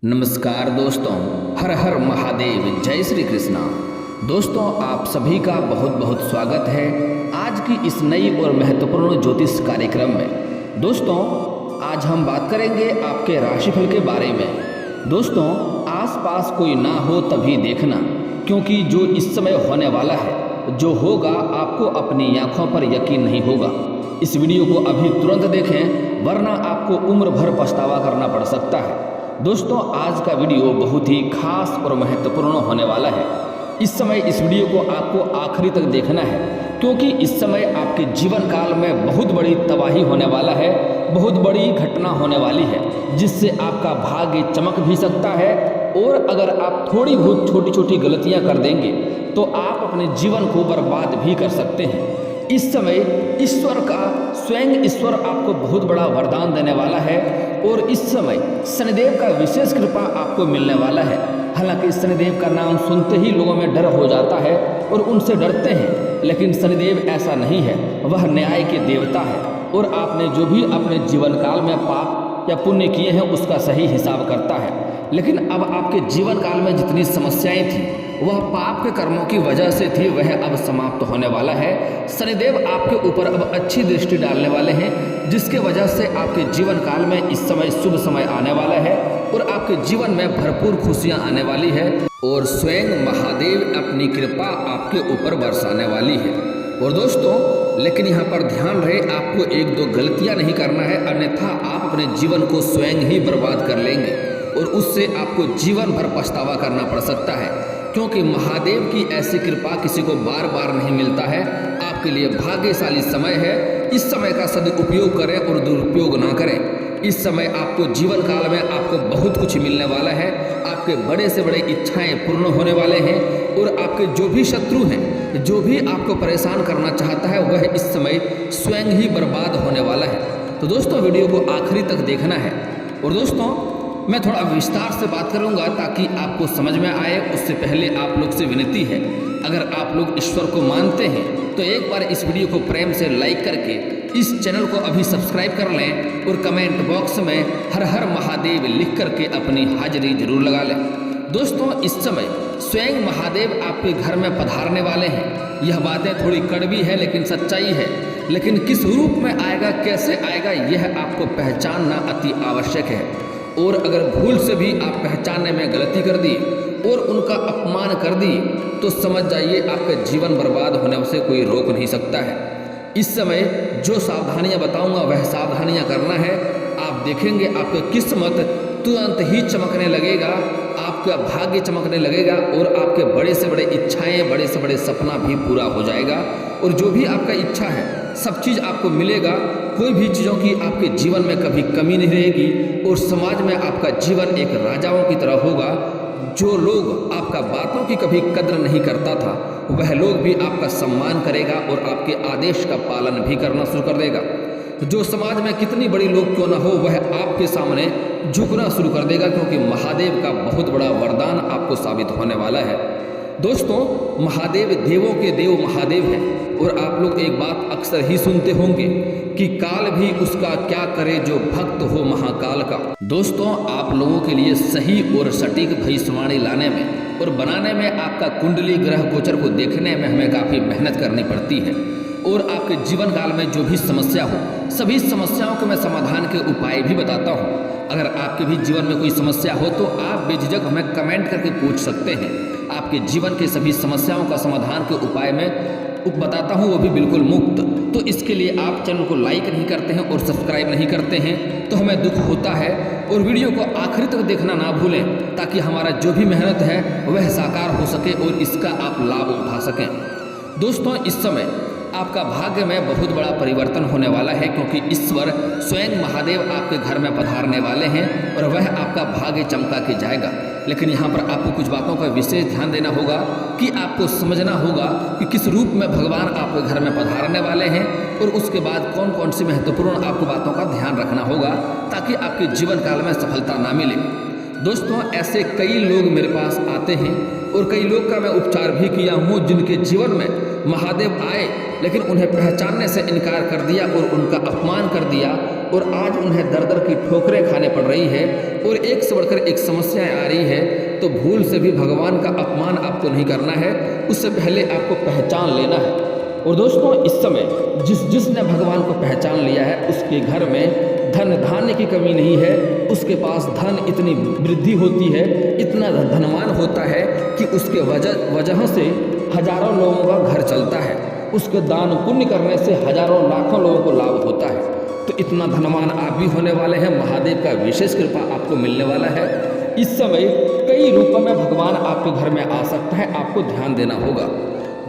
नमस्कार दोस्तों, हर हर महादेव, जय श्री कृष्णा। दोस्तों, आप सभी का बहुत बहुत स्वागत है आज की इस नई और महत्वपूर्ण ज्योतिष कार्यक्रम में। दोस्तों, आज हम बात करेंगे आपके राशिफल के बारे में। दोस्तों, आसपास कोई ना हो तभी देखना, क्योंकि जो इस समय होने वाला है, जो होगा, आपको अपनी आंखों पर यकीन नहीं होगा। इस वीडियो को अभी तुरंत देखें, वरना आपको उम्र भर पछतावा करना पड़ सकता है। दोस्तों, आज का वीडियो बहुत ही खास और महत्वपूर्ण होने वाला है। इस समय इस वीडियो को आपको आखिरी तक देखना है, क्योंकि इस समय आपके जीवन काल में बहुत बड़ी तबाही होने वाला है, बहुत बड़ी घटना होने वाली है, जिससे आपका भाग्य चमक भी सकता है। और अगर आप थोड़ी बहुत छोटी छोटी गलतियां कर देंगे तो आप अपने जीवन को बर्बाद भी कर सकते हैं। इस समय ईश्वर का स्वयं ईश्वर आपको बहुत बड़ा वरदान देने वाला है, और इस समय शनिदेव का विशेष कृपा आपको मिलने वाला है। हालांकि शनिदेव का नाम सुनते ही लोगों में डर हो जाता है और उनसे डरते हैं, लेकिन शनिदेव ऐसा नहीं है। वह न्याय के देवता है, और आपने जो भी अपने जीवन काल में पाप या पुण्य किए हैं उसका सही हिसाब करता है। लेकिन अब आपके जीवन काल में जितनी समस्याएं थी, वह पाप के कर्मों की वजह से थी, वह अब समाप्त होने वाला है। शनिदेव आपके ऊपर अब अच्छी दृष्टि डालने वाले हैं, जिसके वजह से आपके जीवन काल में इस समय शुभ समय आने वाला है, और आपके जीवन में भरपूर खुशियां आने वाली है, और स्वयं महादेव अपनी कृपा आपके ऊपर बरसाने वाली है। और दोस्तों, लेकिन यहाँ पर ध्यान रहे, आपको एक दो गलतियां नहीं करना है, अन्यथा आप अपने जीवन को स्वयं ही बर्बाद कर लेंगे, और उससे आपको जीवन भर पछतावा करना पड़ सकता है, क्योंकि महादेव की ऐसी कृपा किसी को बार बार नहीं मिलता है। आपके लिए भाग्यशाली समय है। इस समय का सदुपयोग करें और दुरुपयोग ना करें। इस समय आपको जीवन काल में आपको बहुत कुछ मिलने वाला है। आपके बड़े से बड़े इच्छाएं पूर्ण होने वाले हैं, और आपके जो भी शत्रु हैं, जो भी आपको परेशान करना चाहता है, वह इस समय स्वयं ही बर्बाद होने वाला है। तो दोस्तों, वीडियो को आखिरी तक देखना है। और दोस्तों, मैं थोड़ा विस्तार से बात करूंगा ताकि आपको समझ में आए। उससे पहले आप लोग से विनती है, अगर आप लोग ईश्वर को मानते हैं तो एक बार इस वीडियो को प्रेम से लाइक करके इस चैनल को अभी सब्सक्राइब कर लें, और कमेंट बॉक्स में हर हर महादेव लिख करके अपनी हाजिरी जरूर लगा लें। दोस्तों, इस समय स्वयं महादेव आपके घर में पधारने वाले हैं। यह बातें थोड़ी कड़वी है, लेकिन सच्चाई है। लेकिन किस रूप में आएगा, कैसे आएगा, यह आपको पहचानना अति आवश्यक है। और अगर भूल से भी आप पहचानने में गलती कर दी और उनका अपमान कर दी, तो समझ जाइए आपका जीवन बर्बाद होने से कोई रोक नहीं सकता है। इस समय जो सावधानियां बताऊंगा, वह सावधानियां करना है। आप देखेंगे आपका किस्मत तुरंत ही चमकने लगेगा, आपका भाग्य चमकने लगेगा, और आपके बड़े से बड़े इच्छाएं, बड़े से बड़े सपना भी पूरा हो जाएगा। और जो भी आपका इच्छा है, सब चीज़ आपको मिलेगा। कोई भी चीज़ों की आपके जीवन में कभी कमी नहीं रहेगी, और समाज में आपका जीवन एक राजाओं की तरह होगा। जो लोग आपका बातों की कभी कद्र नहीं करता था, वह लोग भी आपका सम्मान करेगा और आपके आदेश का पालन भी करना शुरू कर देगा। जो समाज में कितनी बड़ी लोग क्यों ना हो, वह आपके सामने झुकना शुरू कर देगा, क्योंकि महादेव का बहुत बड़ा वरदान आपको साबित होने वाला है। दोस्तों, महादेव देवों के देव महादेव हैं, और आप लोग एक बात अक्सर ही सुनते होंगे कि काल भी उसका क्या करे जो भक्त हो महाकाल का। दोस्तों, आप लोगों के लिए सही और सटीक भविष्यवाणी लाने में और बनाने में, आपका कुंडली ग्रह गोचर को देखने में हमें काफ़ी मेहनत करनी पड़ती है। और आपके जीवन काल में जो भी समस्या हो, सभी समस्याओं के मैं समाधान के उपाय भी बताता हूँ। अगर आपके भी जीवन में कोई समस्या हो तो आप बेझिझक हमें कमेंट करके पूछ सकते हैं। आपके जीवन के सभी समस्याओं का समाधान के उपाय में बताता हूँ, वो भी बिल्कुल मुफ्त। तो इसके लिए आप चैनल को लाइक नहीं करते हैं और सब्सक्राइब नहीं करते हैं तो हमें दुख होता है। और वीडियो को आखिरी तक देखना ना भूलें, ताकि हमारा जो भी मेहनत है वह साकार हो सके और इसका आप लाभ उठा सकें। दोस्तों, इस समय आपका भाग्य में बहुत बड़ा परिवर्तन होने वाला है, क्योंकि ईश्वर स्वयं महादेव आपके घर में पधारने वाले हैं, और वह आपका भाग्य चमका के जाएगा। लेकिन यहाँ पर आपको कुछ बातों का विशेष ध्यान देना होगा, कि आपको समझना होगा कि किस रूप में भगवान आपके घर में पधारने वाले हैं, और उसके बाद कौन कौन सी महत्वपूर्ण आपको बातों का ध्यान रखना होगा, ताकि आपके जीवन काल में सफलता ना मिले। दोस्तों, ऐसे कई लोग मेरे पास आते हैं, और कई लोग का मैं उपचार भी किया हूँ, जिनके जीवन में महादेव आए, लेकिन उन्हें पहचानने से इनकार कर दिया और उनका अपमान कर दिया, और आज उन्हें दर दर की ठोकरें खाने पड़ रही है और एक से बढ़कर एक समस्याएं आ रही है, तो भूल से भी भगवान का अपमान आपको नहीं करना है, उससे पहले आपको पहचान लेना है। और दोस्तों, इस समय जिसने भगवान को पहचान लिया है उसके घर में धन धान्य की कमी नहीं है, उसके पास धन इतनी वृद्धि होती है, इतना धनवान होता है कि उसके वजह से हजारों लोगों का घर चलता है, उसके दान पुण्य करने से हजारों लाखों लोगों को लाभ होता है। तो इतना धनवान आप भी होने वाले हैं, महादेव का विशेष कृपा आपको मिलने वाला है। इस समय कई रूपों में भगवान आपके घर में आ सकता है, आपको ध्यान देना होगा।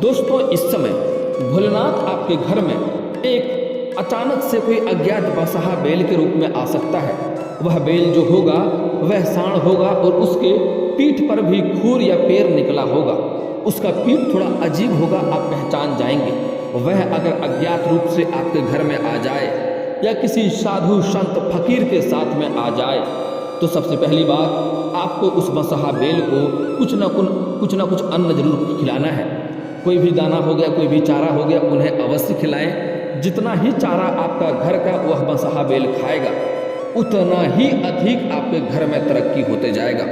दोस्तों, इस समय भोलेनाथ आपके घर में एक अचानक से कोई अज्ञात बसहा बैल के रूप में आ सकता है। वह बैल जो होगा वह सांड होगा और उसके पीठ पर भी खूर या पैर निकला होगा, उसका पीठ थोड़ा अजीब होगा, आप पहचान जाएंगे। वह अगर अज्ञात रूप से आपके घर में आ जाए या किसी साधु संत फकीर के साथ में आ जाए, तो सबसे पहली बात आपको उस बसहा बैल को कुछ ना कुछ अन्न जरूर खिलाना है। कोई भी दाना हो गया, कोई भी चारा हो गया, उन्हें अवश्य खिलाएं। जितना ही चारा आपका घर का वह बसहा बैल खाएगा, उतना ही अधिक आपके घर में तरक्की होते जाएगा।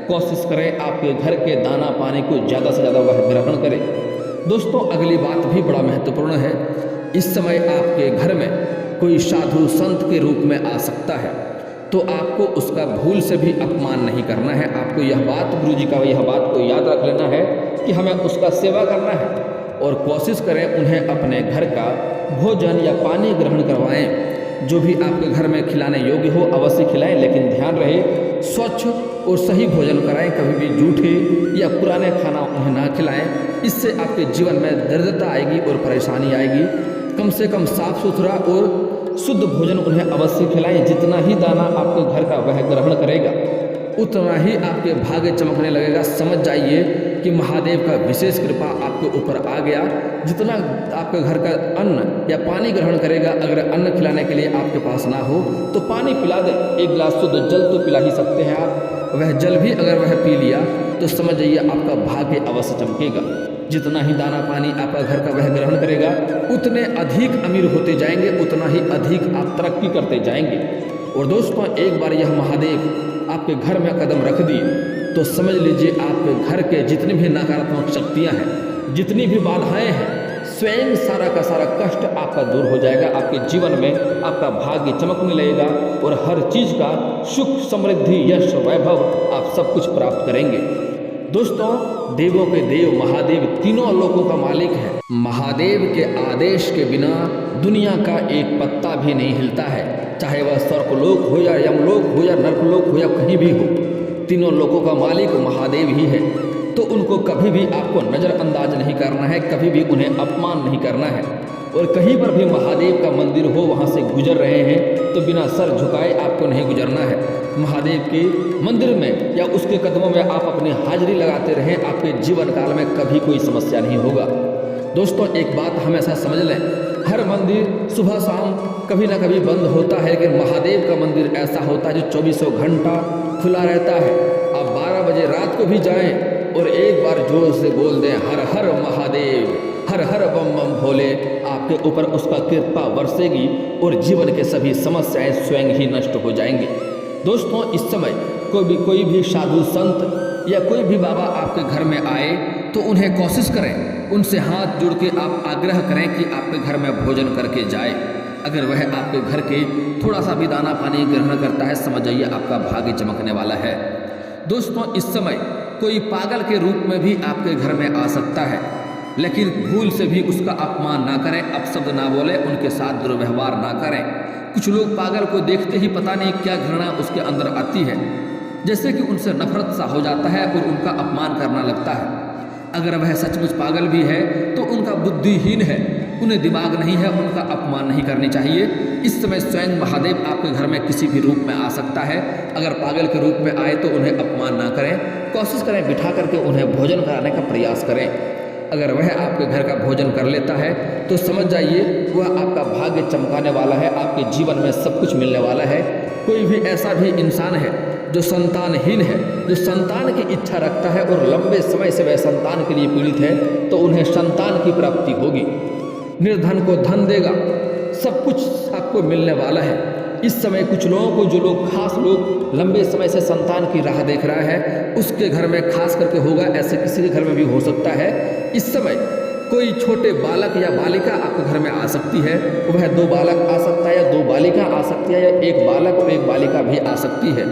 कोशिश करें आपके घर के दाना पानी को ज़्यादा से ज़्यादा वह ग्रहण करे। दोस्तों, अगली बात भी बड़ा महत्वपूर्ण है। इस समय आपके घर में कोई साधु संत के रूप में आ सकता है, तो आपको उसका भूल से भी अपमान नहीं करना है। आपको यह बात, गुरु जी का यह बात को याद रख लेना है कि हमें उसका सेवा करना है और कोशिश करें उन्हें अपने घर का भोजन या पानी ग्रहण करवाएं। जो भी आपके घर में खिलाने योग्य हो अवश्य खिलाएं, लेकिन ध्यान रहे स्वच्छ और सही भोजन कराएं। कभी भी जूठे या पुराने खाना उन्हें ना खिलाएं, इससे आपके जीवन में दरिद्रता आएगी और परेशानी आएगी। कम से कम साफ सुथरा और शुद्ध भोजन उन्हें अवश्य खिलाएं। जितना ही दाना आपके घर का वह ग्रहण करेगा, उतना ही आपके भाग्य चमकने लगेगा। समझ जाइए कि महादेव का विशेष कृपा आपके ऊपर आ गया। जितना आपके घर का अन्न या पानी ग्रहण करेगा, अगर अन्न खिलाने के लिए आपके पास ना हो तो पानी पिला दें। एक गिलास शुद्ध जल तो पिला ही सकते हैं आप, वह जल भी अगर वह पी लिया तो समझ जाइए आपका भाग्य अवश्य चमकेगा। जितना ही दाना पानी आपका घर का वह ग्रहण करेगा, उतने अधिक अमीर होते जाएंगे, उतना ही अधिक आप तरक्की करते जाएंगे। और दोस्तों, एक बार यह महादेव आपके घर में कदम रख दिए तो समझ लीजिए आपके घर के जितनी भी नकारात्मक शक्तियां हैं, जितनी भी बाधाएं हैं, स्वयं सारा का सारा कष्ट आपका दूर हो जाएगा। आपके जीवन में आपका भाग्य चमकने लगेगा और हर चीज़ का सुख, समृद्धि, यश, वैभव आप सब कुछ प्राप्त करेंगे। दोस्तों, देवों के देव महादेव तीनों लोकों का मालिक है। महादेव के आदेश के बिना दुनिया का एक पत्ता भी नहीं हिलता है, चाहे वह स्वर्गलोक हो या यमलोक हो या नरकलोक हो या कहीं भी हो। तीनों लोकों का मालिक महादेव ही है, तो उनको कभी भी आपको नज़रअंदाज नहीं करना है, कभी भी उन्हें अपमान नहीं करना है। और कहीं पर भी महादेव का मंदिर हो, वहाँ से गुजर रहे हैं तो बिना सर झुकाए आपको नहीं गुजरना है। महादेव के मंदिर में या उसके कदमों में आप अपनी हाजिरी लगाते रहें, आपके जीवन काल में कभी कोई समस्या नहीं होगा। दोस्तों, एक बात हमेशा समझ लें, हर मंदिर सुबह शाम कभी ना कभी बंद होता है, लेकिन महादेव का मंदिर ऐसा होता है जो 24 घंटा खुला रहता है। आप 12 बजे रात को भी जाएं और एक बार जोर से बोल दें हर हर महादेव, हर हर बम बम भोले, आपके ऊपर उसका कृपा बरसेगी और जीवन के सभी समस्याएं स्वयं ही नष्ट हो जाएंगी। दोस्तों, इस समय कोई भी साधु संत या कोई भी बाबा आपके घर में आए तो उन्हें कोशिश करें, उनसे हाथ जोड़ के आप आग्रह करें कि आपके घर में भोजन करके जाए। अगर वह आपके घर के थोड़ा सा भी दाना पानी ग्रहण करता है, समझ जाइए आपका भाग्य चमकने वाला है। दोस्तों, इस समय कोई पागल के रूप में भी आपके घर में आ सकता है, लेकिन भूल से भी उसका अपमान ना करें, अपशब्द ना बोलें, उनके साथ दुर्व्यवहार ना करें। कुछ लोग पागल को देखते ही पता नहीं क्या घृणा उसके अंदर आती है, जैसे कि उनसे नफरत सा हो जाता है और उनका अपमान करना लगता है। अगर वह सचमुच पागल भी है तो उनका बुद्धिहीन है, उन्हें दिमाग नहीं है, उनका अपमान नहीं करनी चाहिए। इस समय स्वयं महादेव आपके घर में किसी भी रूप में आ सकता है। अगर पागल के रूप में आए तो उन्हें अपमान ना करें, कोशिश करें बिठा करके उन्हें भोजन कराने का प्रयास करें। अगर वह आपके घर का भोजन कर लेता है तो समझ जाइए वह आपका भाग्य चमकाने वाला है, आपके जीवन में सब कुछ मिलने वाला है। कोई भी ऐसा भी इंसान है जो संतानहीन है, जो संतान की इच्छा रखता है और लंबे समय से वह संतान के लिए पीड़ित है, तो उन्हें संतान की प्राप्ति होगी। निर्धन को धन देगा, सब कुछ आपको मिलने वाला है। इस समय कुछ लोगों को, जो लोग खास लोग लंबे समय से संतान की राह देख रहा है, उसके घर में खास करके होगा। ऐसे किसी के घर में भी हो सकता है। इस समय कोई छोटे बालक या बालिका आपके घर में आ सकती है। वह 2 बालक आ सकता है या 2 बालिका आ सकती है, या 1 बालक और 1 बालिका भी आ सकती है।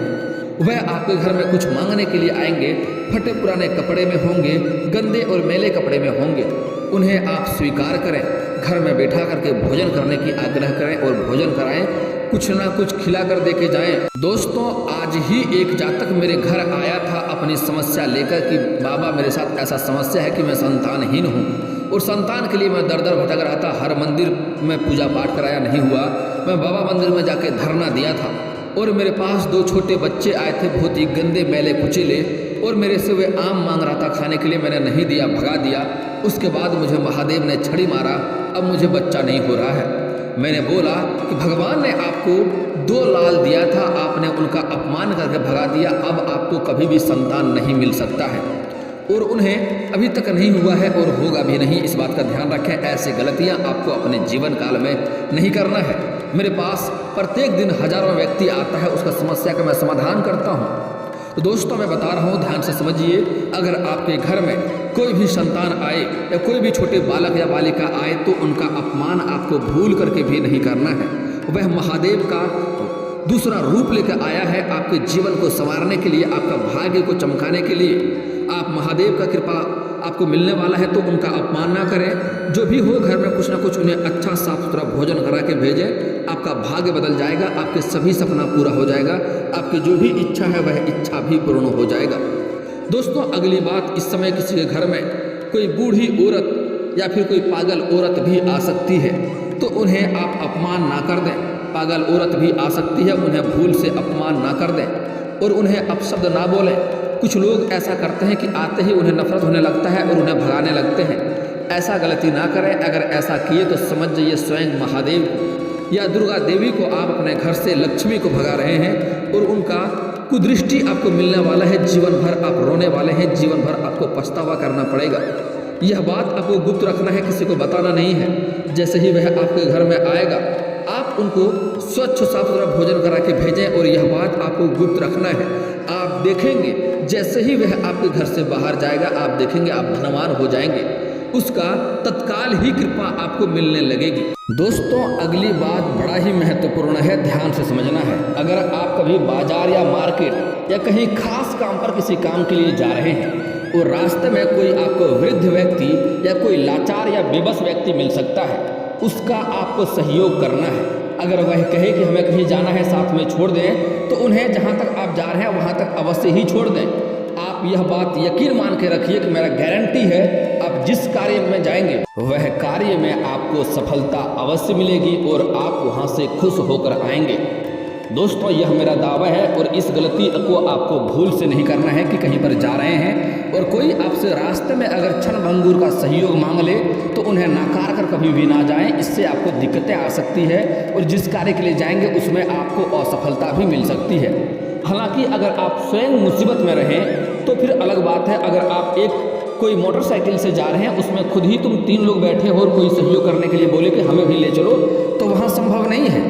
वह आपके घर में कुछ मांगने के लिए आएंगे। फटे पुराने कपड़े में होंगे, गंदे और मैले कपड़े में होंगे। उन्हें आप स्वीकार करें, घर में बैठा करके भोजन करने की आग्रह करें और भोजन कराएं, कुछ ना कुछ खिला कर दे के जाएं। दोस्तों, आज ही एक जातक मेरे घर आया था अपनी समस्या लेकर कि बाबा मेरे साथ ऐसा समस्या है कि मैं संतानहीन हूँ और संतान के लिए मैं दर दर भटक रहा था। हर मंदिर में पूजा पाठ कराया, नहीं हुआ। मैं बाबा मंदिर में जाके धरना दिया था और मेरे पास 2 छोटे बच्चे आए थे, बहुत ही गंदे मैले कुचीले, और मेरे से वे आम मांग रहा था खाने के लिए। मैंने नहीं दिया, भगा दिया। उसके बाद मुझे महादेव ने छड़ी मारा। अब मुझे बच्चा नहीं हो रहा है। मैंने बोला कि भगवान ने आपको 2 लाल दिया था, आपने उनका अपमान करके भगा दिया। अब आपको कभी भी संतान नहीं मिल सकता है और उन्हें अभी तक नहीं हुआ है और होगा भी नहीं। इस बात का ध्यान रखें। ऐसी गलतियां आपको अपने जीवन काल में नहीं करना है। मेरे पास प्रत्येक दिन हजारों व्यक्ति आता है, उसका समस्या का मैं समाधान करता हूँ। तो दोस्तों, मैं बता रहा हूँ, ध्यान से समझिए। अगर आपके घर में कोई भी संतान आए या कोई भी छोटे बालक या बालिका आए तो उनका अपमान आपको भूल करके भी नहीं करना है। वह महादेव का दूसरा रूप लेकर आया है आपके जीवन को संवारने के लिए, आपका भाग्य को चमकाने के लिए। आप महादेव का कृपा आपको मिलने वाला है तो उनका अपमान ना करें। जो भी हो, घर में कुछ ना कुछ उन्हें अच्छा साफ सुथरा भोजन करा के भेजें। आपका भाग्य बदल जाएगा, आपके सभी सपना पूरा हो जाएगा, आपकी जो भी इच्छा है वह इच्छा भी पूर्ण हो जाएगा। दोस्तों, अगली बात, इस समय किसी के घर में कोई बूढ़ी औरत या फिर कोई पागल औरत भी आ सकती है, तो उन्हें आप अपमान ना कर दें। पागल औरत भी आ सकती है, उन्हें भूल से अपमान ना कर दें और उन्हें अपशब्द ना बोलें। कुछ लोग ऐसा करते हैं कि आते ही उन्हें नफरत होने लगता है और उन्हें भगाने लगते हैं। ऐसा गलती ना करें। अगर ऐसा किए तो समझ जाइए स्वयं महादेव को या दुर्गा देवी को आप अपने घर से, लक्ष्मी को भगा रहे हैं और उनका कुदृष्टि आपको मिलने वाला है। जीवन भर आप रोने वाले हैं, जीवन भर आपको पछतावा करना पड़ेगा। यह बात आपको गुप्त रखना है, किसी को बताना नहीं है। जैसे ही वह आपके घर में आएगा, आप उनको स्वच्छ साफ सुथरा भोजन करा के भेजें और यह बात आपको गुप्त रखना है। आप देखेंगे जैसे ही वह आपके घर से बाहर जाएगा, आप देखेंगे आप धनवान हो जाएंगे। उसका तत्काल ही कृपा आपको मिलने लगेगी। दोस्तों, अगली बात बड़ा ही महत्वपूर्ण है, ध्यान से समझना है। अगर आप कभी बाजार या मार्केट या कहीं खास काम पर किसी काम के लिए जा रहे हैं और रास्ते में कोई आपको वृद्ध व्यक्ति या कोई लाचार या बेबस व्यक्ति मिल सकता है, उसका आपको सहयोग करना है। अगर वह कहे कि हमें कहीं जाना है, साथ में छोड़ दें, तो उन्हें जहाँ तक आप जा रहे हैं वहाँ तक अवश्य ही छोड़ दें। आप यह बात यकीन मान के रखिए कि मेरा गारंटी है, आप जिस कार्य में जाएंगे वह कार्य में आपको सफलता अवश्य मिलेगी और आप वहाँ से खुश होकर आएंगे। दोस्तों, यह मेरा दावा है और इस गलती को आपको भूल से नहीं करना है कि कहीं पर जा रहे हैं और कोई आपसे रास्ते में अगर क्षण भंगुर का सहयोग मांग ले तो उन्हें नकार कर कभी भी ना जाएं। इससे आपको दिक्कतें आ सकती है और जिस कार्य के लिए जाएंगे उसमें आपको असफलता भी मिल सकती है। हालांकि अगर आप स्वयं मुसीबत में रहें तो फिर अलग बात है। अगर आप कोई मोटरसाइकिल से जा रहे हैं, उसमें खुद ही तुम 3 लोग बैठे हो और कोई सहयोग करने के लिए बोले कि हमें भी ले चलो, तो वहाँ संभव नहीं है,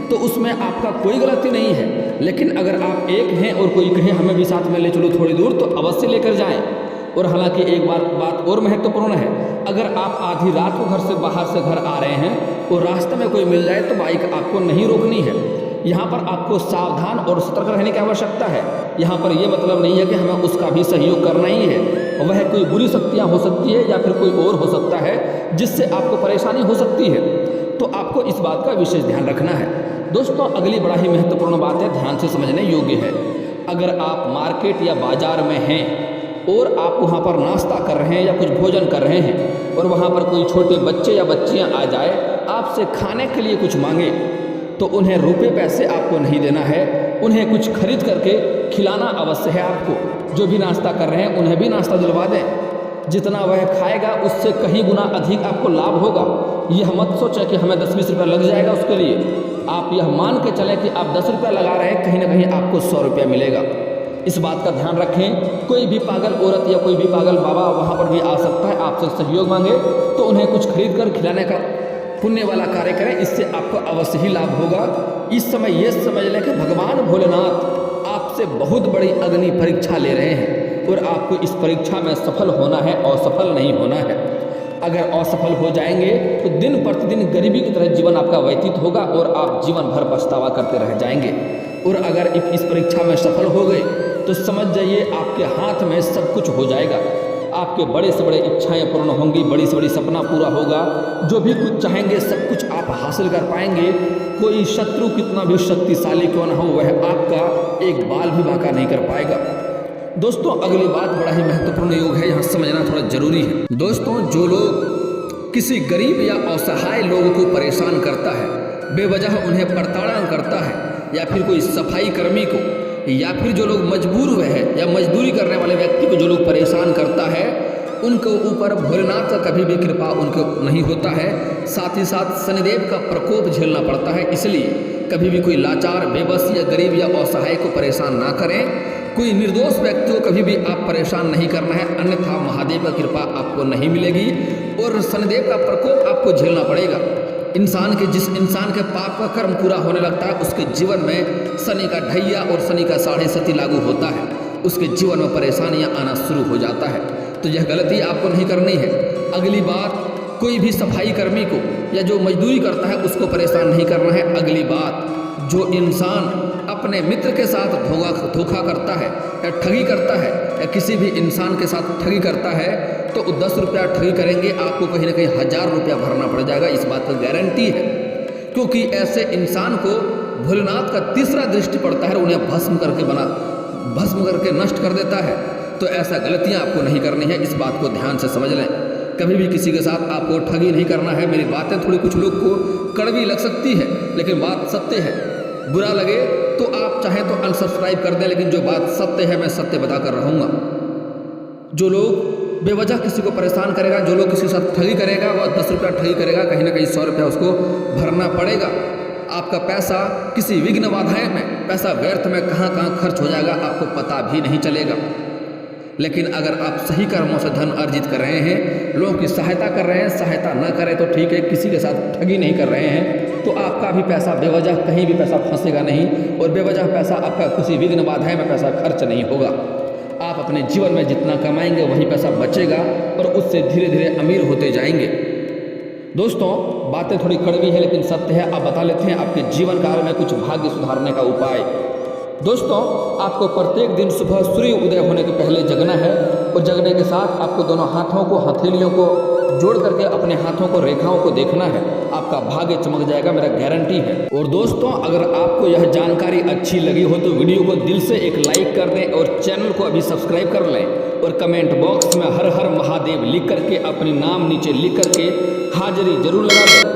तो उसमें आपका कोई गलती नहीं है। लेकिन अगर आप एक हैं और कोई कहे हमें भी साथ में ले चलो थोड़ी दूर, तो अवश्य लेकर जाएं। और हालांकि एक बात और महत्वपूर्ण है, अगर आप आधी रात को घर से बाहर से घर आ रहे हैं और रास्ते में कोई मिल जाए तो बाइक आपको नहीं रोकनी है। यहाँ पर आपको सावधान और सतर्क रहने की आवश्यकता है। यहाँ पर यह मतलब नहीं है कि हमें उसका भी सहयोग करना ही है। वह कोई बुरी शक्तियाँ हो सकती है या फिर कोई और हो सकता है जिससे आपको परेशानी हो सकती है, तो आपको इस बात का विशेष ध्यान रखना है। दोस्तों, अगली बड़ा ही महत्वपूर्ण बात है, ध्यान से समझने योग्य है। अगर आप मार्केट या बाजार में हैं और आप वहाँ पर नाश्ता कर रहे हैं या कुछ भोजन कर रहे हैं और वहाँ पर कोई छोटे बच्चे या बच्चियाँ आ जाए, आपसे खाने के लिए कुछ मांगे, तो उन्हें रुपए पैसे आपको नहीं देना है, उन्हें कुछ खरीद करके खिलाना अवश्य है। आपको जो भी नाश्ता कर रहे हैं उन्हें भी नाश्ता दिलवा दें। जितना वह खाएगा उससे कहीं गुना अधिक आपको लाभ होगा। यह मत सोचें कि हमें 10-20 रुपया लग जाएगा उसके लिए। आप यह मान के चलें कि आप 10 रुपया लगा रहे हैं, कहीं ना कहीं आपको 100 रुपया मिलेगा। इस बात का ध्यान रखें। कोई भी पागल औरत या कोई भी पागल बाबा वहाँ पर भी आ सकता है, आपसे सहयोग मांगे तो उन्हें कुछ खरीद कर खिलाने का पुण्य वाला कार्य करें, इससे आपको अवश्य ही लाभ होगा। इस समय ये समझ लें कि भगवान भोलेनाथ आपसे बहुत बड़ी अग्नि परीक्षा ले रहे हैं और आपको इस परीक्षा में सफल होना है, असफल नहीं होना है। अगर असफल हो जाएंगे तो दिन प्रतिदिन गरीबी की तरह जीवन आपका व्यतीत होगा और आप जीवन भर पछतावा करते रह जाएंगे। और अगर इस परीक्षा में सफल हो गए तो समझ जाइए आपके हाथ में सब कुछ हो जाएगा। आपके बड़े से बड़े इच्छाएं पूर्ण होंगी, बड़ी से बड़ी सपना पूरा होगा, जो भी कुछ चाहेंगे सब कुछ आप हासिल कर पाएंगे। कोई शत्रु कितना भी शक्तिशाली क्यों ना हो, वह आपका एक बाल भी बांका नहीं कर पाएगा। दोस्तों अगली बात बड़ा ही महत्वपूर्ण योग है, यहाँ समझना थोड़ा जरूरी है। दोस्तों जो लोग किसी गरीब या असहाय लोगों को परेशान करता है, बेवजह उन्हें प्रताड़ना करता है, या फिर कोई सफाई कर्मी को, या फिर जो लोग मजबूर हुए हैं या मजदूरी करने वाले व्यक्ति को जो लोग परेशान करता है, उनके ऊपर भोलेनाथ का कभी भी कृपा उनको नहीं होता है। साथ ही साथ शनिदेव का प्रकोप झेलना पड़ता है। इसलिए कभी भी कोई लाचार, बेबस या गरीब या असहाय को परेशान ना करें। कोई निर्दोष व्यक्ति को कभी भी आप परेशान नहीं करना है, अन्यथा महादेव का कृपा आपको नहीं मिलेगी और शनिदेव का प्रकोप आपको झेलना पड़ेगा। जिस इंसान के पाप का कर्म पूरा होने लगता है, उसके जीवन में शनि का ढैया और शनि का 6.5 लागू होता है। उसके जीवन में परेशानियां आना शुरू हो जाता है। तो यह गलती आपको नहीं करनी है। अगली बात, कोई भी सफाई कर्मी को या जो मजदूरी करता है उसको परेशान नहीं करना है। अगली बात, जो इंसान अपने मित्र के साथ धोखा करता है या ठगी करता है या किसी भी इंसान के साथ ठगी करता है, तो 10 रुपया ठगी करेंगे, आपको कहीं ना कहीं 1000 रुपया भरना पड़ जाएगा। इस बात की गारंटी है, क्योंकि ऐसे इंसान को भोलेनाथ का तीसरा दृष्टि पड़ता है, उन्हें भस्म करके नष्ट कर देता है। तो ऐसा गलतियां आपको नहीं करनी है, इस बात को ध्यान से समझ लें। कभी भी किसी के साथ आपको ठगी नहीं करना है। मेरी बातें थोड़ी कुछ लोग को कड़वी लग सकती है, लेकिन बात सत्य है। बुरा लगे तो आप चाहें तो अनसब्सक्राइब कर दें, लेकिन जो बात सत्य है मैं सत्य बता कर रहूँगा। जो लोग बेवजह किसी को परेशान करेगा, जो लोग किसी के साथ ठगी करेगा, वह 10 रुपया ठगी करेगा, कहीं ना कहीं 100 रुपया उसको भरना पड़ेगा। आपका पैसा किसी विघ्न बाधाएं में, पैसा व्यर्थ में कहाँ खर्च हो जाएगा आपको पता भी नहीं चलेगा। लेकिन अगर आप सही कर्मों से धन अर्जित कर रहे हैं, लोगों की सहायता कर रहे हैं, सहायता न करें तो ठीक है, किसी के साथ ठगी नहीं कर रहे हैं, तो आपका भी पैसा बेवजह कहीं भी पैसा फंसेगा नहीं और बेवजह पैसा आपका किसी विघ्न बाधाएं में पैसा खर्च नहीं होगा। आप अपने जीवन में जितना कमाएंगे वही पैसा बचेगा और उससे धीरे धीरे अमीर होते जाएंगे। दोस्तों बातें थोड़ी कड़वी है लेकिन सत्य है। आप बता लेते हैं आपके जीवन काल में कुछ भाग्य सुधारने का उपाय। दोस्तों आपको प्रत्येक दिन सुबह सूर्य उदय होने के पहले जगना है और जगने के साथ आपको दोनों हाथों को, हथेलियों को जोड़ करके अपने हाथों को, रेखाओं को देखना है। आपका भाग्य चमक जाएगा, मेरा गारंटी है। और दोस्तों अगर आपको यह जानकारी अच्छी लगी हो तो वीडियो को दिल से एक लाइक कर दें और चैनल को अभी सब्सक्राइब कर लें और कमेंट बॉक्स में हर हर महादेव लिख करके अपने नाम नीचे लिख करके हाजिरी जरूर लगा दें।